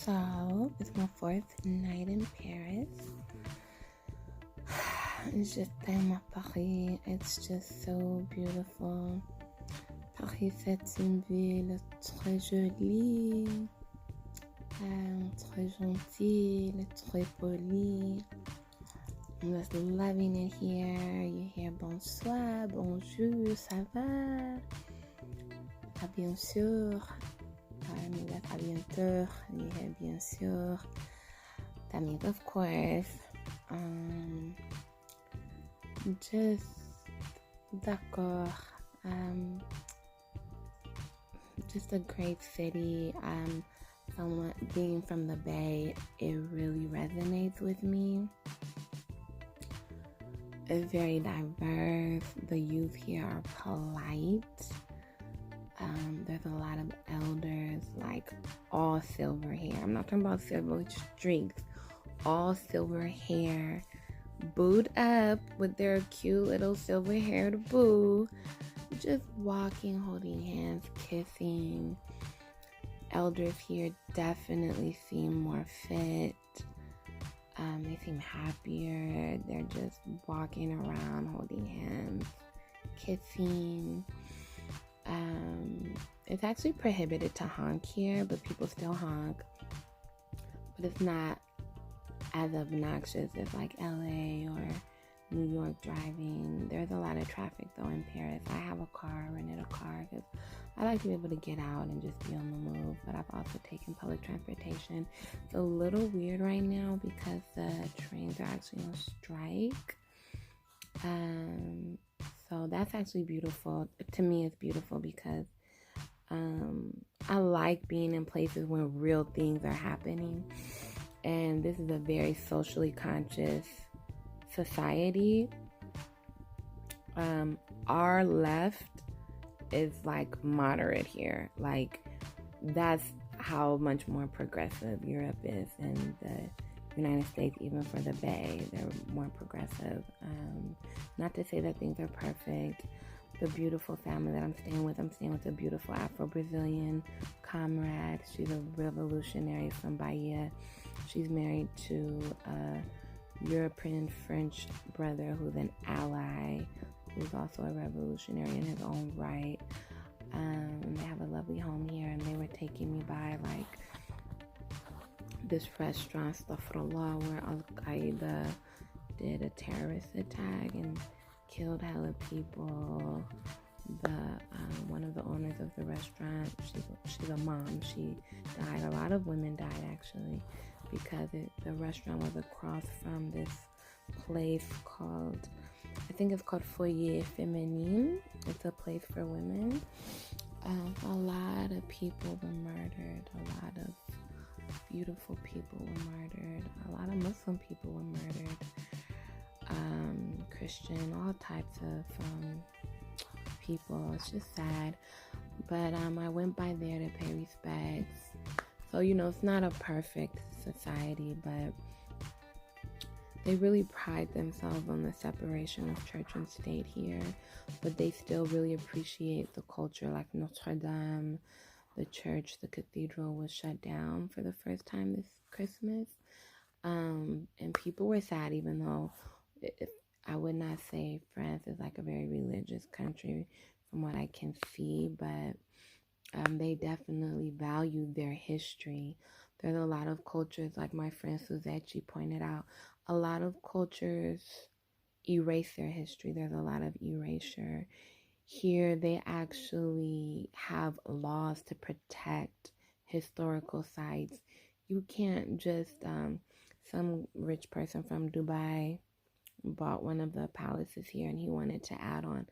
So, it's my fourth night in Paris. Je t'aime à Paris. It's just so beautiful. Paris, c'est une ville très jolie, très gentille, très polie. I'm just loving it here. You hear bonsoir, bonjour, ça va? À bien sûr. I mean, that's à bientôt. You hear bien sûr. That means of course. Just d'accord. Just a great city. Being from the Bay, it really resonates with me. It's very diverse. The youth here are polite. There's a lot of elders, like all silver hair. I'm not talking about silver streaks. All silver hair, booed up with their cute little silver-haired boo, just walking, holding hands, kissing. Elders here definitely seem more fit. They seem happier. They're just walking around, holding hands, kissing. It's actually prohibited to honk here, but people still honk. But it's not as obnoxious as like LA or New York driving. There's a lot of traffic though in Paris. I have a car, rented a car, because I like to be able to get out and just be on the move. But I've also taken public transportation. It's a little weird right now because the trains are actually on strike. So that's actually beautiful. To me, it's beautiful because I like being in places where real things are happening. And this is a very socially conscious society. Our left is like moderate here. Like, that's how much more progressive Europe is, and the United States, even for the Bay, they're more progressive. Not to say that things are perfect. The beautiful family that I'm staying with a beautiful Afro-Brazilian comrade. She's a revolutionary from Bahia. She's married to a European French brother who's an ally, who's also a revolutionary in his own right. They have a lovely home here, and they were taking me by like this restaurant, Astaghfirullah, where Al-Qaeda did a terrorist attack and killed hella people. One of the owners of the restaurant, she's a mom. She died. A lot of women died actually, because the restaurant was across from this place called, I think it's called Foyer Féminin. It's a place for women. A lot of people were murdered. A lot of beautiful people were murdered. A lot of Muslim people were murdered. Christian, all types of people. It's just sad. But I went by there to pay respects. So, it's not a perfect society, but they really pride themselves on the separation of church and state here. But they still really appreciate the culture. Like Notre Dame, the church, the cathedral was shut down for the first time this Christmas. And people were sad, even though I would not say France is like a very religious country from what I can see, but they definitely value their history. There's a lot of cultures, like my friend Suzette pointed out, a lot of cultures erase their history. There's a lot of erasure. Here, they actually have laws to protect historical sites. You can't just, some rich person from Dubai bought one of the palaces here, and he wanted to add on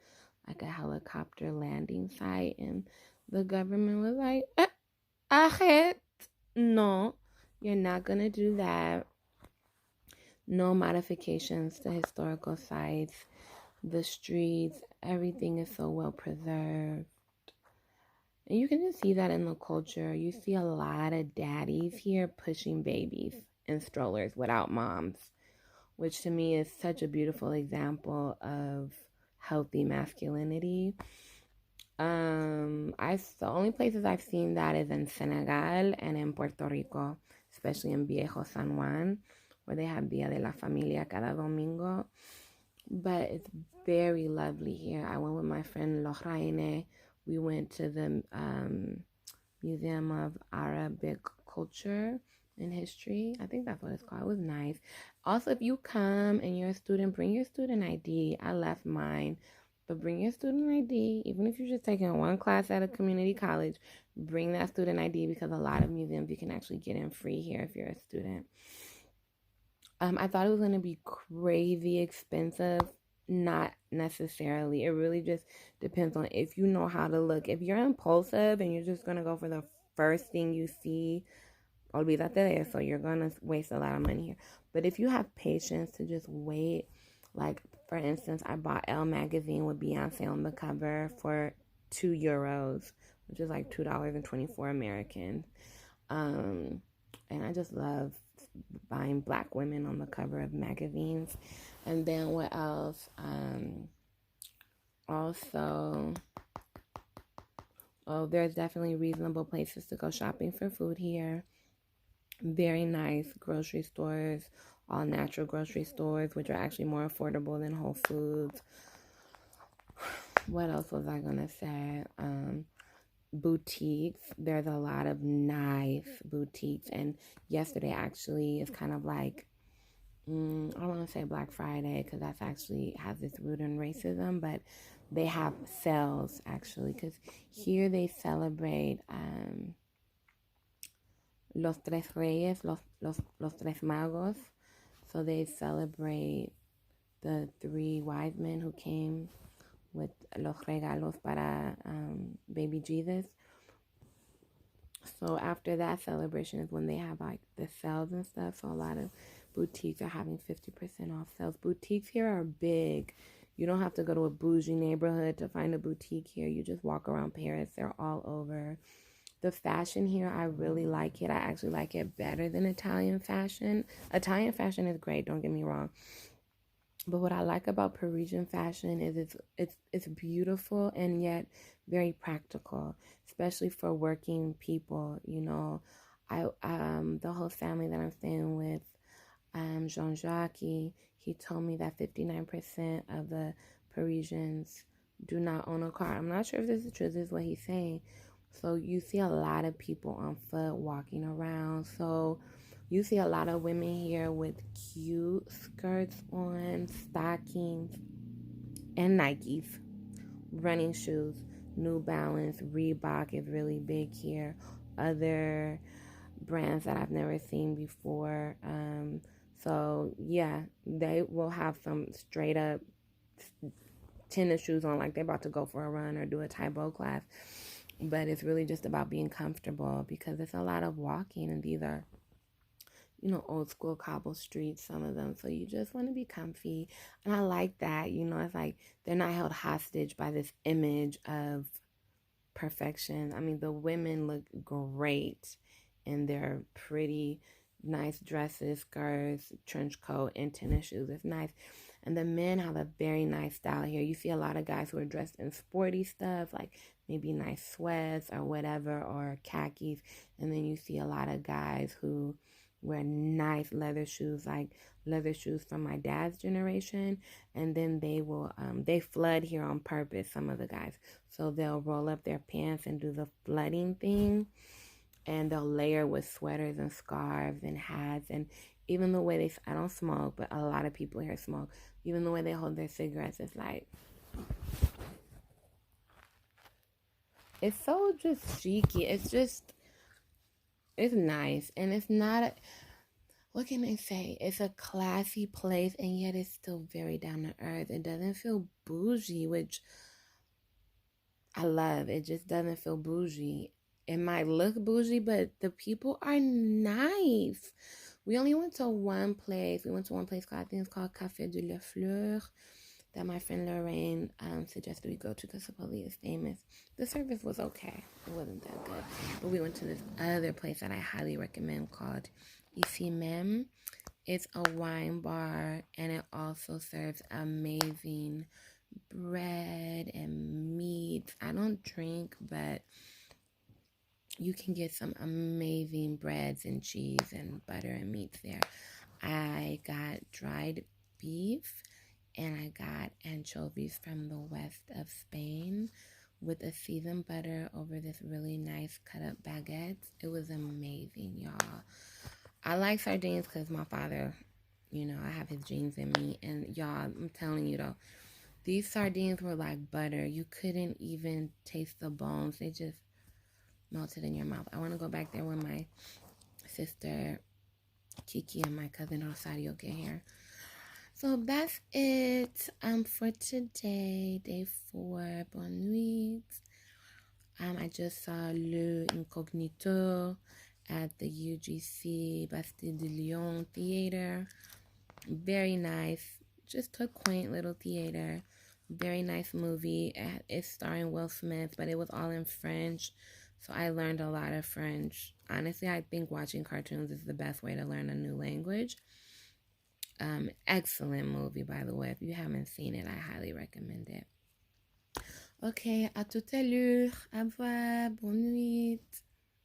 like a helicopter landing site, and the government was like, arrête, no, you're not gonna do that. No modifications to historical sites. The streets, everything is so well preserved. And you can just see that in the culture. You see a lot of daddies here pushing babies in strollers without moms, which to me is such a beautiful example of healthy masculinity. The only places I've seen that is in Senegal and in Puerto Rico. especially in Viejo San Juan, where they have Dia de la Familia cada domingo. But it's very lovely here. I went with my friend Lorraine. We went to the Museum of Arabic Culture and History. I think that's what it's called. It was nice. Also, if you come and you're a student, bring your student ID. I left mine, but bring your student ID. Even if you're just taking one class at a community college, bring that student ID, because a lot of museums you can actually get in free here if you're a student. I thought it was going to be crazy expensive. Not necessarily. It really just depends on if you know how to look. If you're impulsive and you're just going to go for the first thing you see, olvídate de eso. You're going to waste a lot of money here. But if you have patience to just wait, like for instance, I bought Elle magazine with Beyonce on the cover for €2, which is like $2.24 American. And I just love buying Black women on the cover of magazines. And then what else? Also, there's definitely reasonable places to go shopping for food here. Very nice grocery stores, all natural grocery stores, which are actually more affordable than Whole Foods. What else was I gonna say? Boutiques. There's a lot of nice boutiques, and yesterday actually is kind of like, I don't want to say Black Friday, because that's actually has this root in racism, but they have sales actually, because here they celebrate Los Tres Reyes, los Tres Magos. So they celebrate the three wise men who came with los regalos para baby Jesus. So after that celebration is when they have like the sales and stuff. So a lot of boutiques are having 50% off sales. Boutiques here are big. You don't have to go to a bougie neighborhood to find a boutique here. You just walk around Paris. They're all over. The fashion here, I really like it. I actually like it better than Italian fashion. Italian fashion is great, don't get me wrong. But what I like about Parisian fashion is it's beautiful and yet very practical, especially for working people. You know, the whole family that I'm staying with, Jean-Jacques, he told me that 59% of the Parisians do not own a car. I'm not sure if this is true. This is what he's saying. So you see a lot of people on foot walking around. So you see a lot of women here with cute skirts on, stockings, and Nikes, running shoes. New Balance, Reebok is really big here. Other brands that I've never seen before. So yeah, they will have some straight up tennis shoes on, like they're about to go for a run or do a Taekwondo class. But it's really just about being comfortable, because it's a lot of walking, and these are, you know, old school cobble streets, some of them. So you just want to be comfy. And I like that, you know, it's like they're not held hostage by this image of perfection. I mean, the women look great in their pretty nice dresses, skirts, trench coat, and tennis shoes. It's nice. And the men have a very nice style here. You see a lot of guys who are dressed in sporty stuff, like maybe nice sweats or whatever, or khakis. And then you see a lot of guys who wear nice leather shoes, like leather shoes from my dad's generation. And then they will, they flood here on purpose, some of the guys. So they'll roll up their pants and do the flooding thing. And they'll layer with sweaters and scarves and hats. And even the way they, I don't smoke, but a lot of people here smoke. Even the way they hold their cigarettes is like, it's so just cheeky. It's nice. And it's not, what can I say? It's a classy place, and yet it's still very down to earth. It doesn't feel bougie, which I love. It just doesn't feel bougie. It might look bougie, but the people are nice. We only went to one place. We went to one place called, I think it's called Café de la Fleur, that my friend Lorraine suggested we go to because supposedly it's famous. The service was okay. It wasn't that good. But we went to this other place that I highly recommend called Ici Même. It's a wine bar, and it also serves amazing bread and meat. I don't drink, but You can get some amazing breads and cheese and butter and meats there. I got dried beef and I got anchovies from the west of Spain with a seasoned butter over this really nice cut up baguette. It was amazing, y'all. I like sardines because my father, I have his genes in me. And y'all, I'm telling you though, these sardines were like butter. You couldn't even taste the bones. They just melted in your mouth. I want to go back there when my sister Kiki and my cousin Rosario get here. So that's it for today, day 4. Bonne nuit. I just saw Le Incognito at the UGC Bastille de Lyon Theater. Very nice. Just a quaint little theater. Very nice movie. It's starring Will Smith, but it was all in French. So I learned a lot of French. Honestly, I think watching cartoons is the best way to learn a new language. Excellent movie, by the way. If you haven't seen it, I highly recommend it. Ok, à tout à l'heure. Au revoir. Bonne nuit.